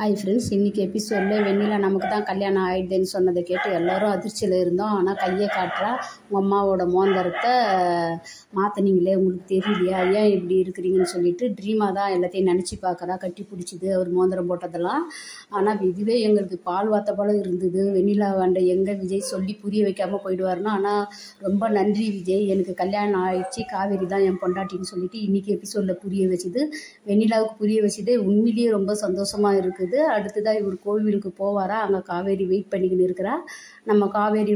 Hi friends, இன்றைக்கி எபிசோடில் வெண்ணிலா நமக்கு தான் கல்யாணம் ஆகிடுதுன்னு சொன்னதை கேட்டு எல்லோரும் அதிர்ச்சியில் இருந்தோம். ஆனால் கையை காட்டுறா, உங்கள் அம்மாவோட மோந்திரத்தை மாற்றினீங்களே, உங்களுக்கு தெரியலையா, ஏன் இப்படி இருக்கிறீங்கன்னு சொல்லிட்டு ட்ரீமாக தான் எல்லாத்தையும் நினச்சி பார்க்குறா. கட்டி பிடிச்சிது அவர் மோந்திரம் போட்டதெல்லாம். ஆனால் இதுவே எங்களுக்கு பால் வாத்த போல இருந்தது. வெண்ணிலா வேண்ட எங்கே விஜய் சொல்லி புரிய வைக்காமல் போயிடுவார்னா. ஆனால் ரொம்ப நன்றி விஜய், எனக்கு கல்யாணம் ஆயிடுச்சு, காவேரி தான் என் பொண்டாட்டின்னு சொல்லிட்டு இன்றைக்கி எபிசோடில் புரிய வச்சுது. வெண்ணிலாவுக்கு புரிய வச்சுதே உண்மையிலேயே ரொம்ப சந்தோஷமாக இருக்குது. அடுத்ததாக இவர் கோவிலுக்கு போவாரா, அங்கே காவேரி வெயிட் பண்ணிக்கின்னு இருக்கிறா. நம்ம காவேரி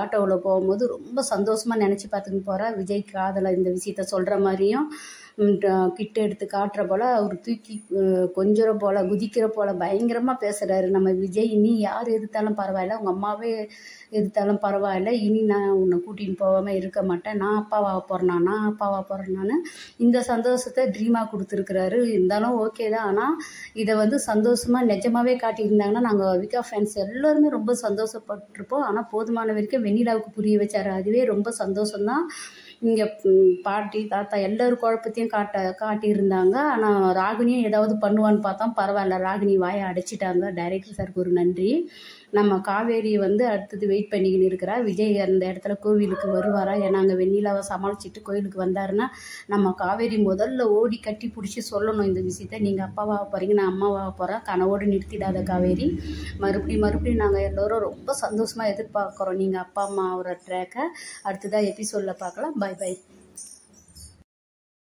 ஆட்டோவில் போகும்போது ரொம்ப சந்தோஷமாக நினச்சி பார்த்துக்கின்னு போகிறா. விஜய் காதலை இந்த விஷயத்த சொல்கிற மாதிரியும் கிட்ட எடுத்து காட்டுற போல் அவர் தூக்கி கொஞ்சிற போல் குதிக்கிற போல் பயங்கரமாக பேசுகிறாரு நம்ம விஜய். இனி யார் எதிர்த்தாலும் பரவாயில்ல, உங்கள் அம்மாவே எதிர்த்தாலும் பரவாயில்ல, இனி நான் உன்னை கூட்டின்னு போகாமல் இருக்க மாட்டேன், நான் அப்பாவாக போகிறேன் இந்த சந்தோஷத்தை ட்ரீமாக கொடுத்துருக்குறாரு. இருந்தாலும் ஓகே தான். ஆனால் இதை சந்தோஷமாக நிஜமாகவே காட்டியிருந்தாங்கன்னா நாங்கள் விகா ஃபேன்ஸ் எல்லோருமே ரொம்ப சந்தோஷப்பட்டிருப்போம். ஆனால் போதுமான வரைக்கும் வெண்ணிலாவுக்கு புரிய வச்சார், அதுவே ரொம்ப சந்தோஷம்தான். இங்கே பாட்டி தாத்தா எல்லோரும் குழப்பத்தையும் காட்டியிருந்தாங்க. ஆனால் ராகினியும் ஏதாவது பண்ணுவான்னு பார்த்தா பரவாயில்ல, ராகினி வாயை அடைச்சிட்டாங்க. டைரக்டர் சாருக்கு ஒரு நன்றி. நம்ம காவேரி அடுத்தது வெயிட் பண்ணிக்கின்னு இருக்கிறா. விஜய் அந்த இடத்துல கோவிலுக்கு வருவாரா, ஏன்னா அங்கே வெண்ணிலாவை சமாளிச்சுட்டு கோவிலுக்கு வந்தாருன்னா நம்ம காவேரி முதல்ல ஓடி கட்டி பிடிச்சி சொல்லணும் இந்த விஷயத்த. நீங்கள் அப்பாவாக போகிறீங்க, நான் அம்மாவாக போகிறேன், கனவோடு நிறுத்திடாத காவேரி. மறுபடியும் நாங்கள் எல்லோரும் ரொம்ப சந்தோஷமாக எதிர்பார்க்குறோம் நீங்கள் அப்பா அம்மா ஒரு ட்ராக்கை. அடுத்ததாக எபிசோடில் பார்க்கலாம். Bye by.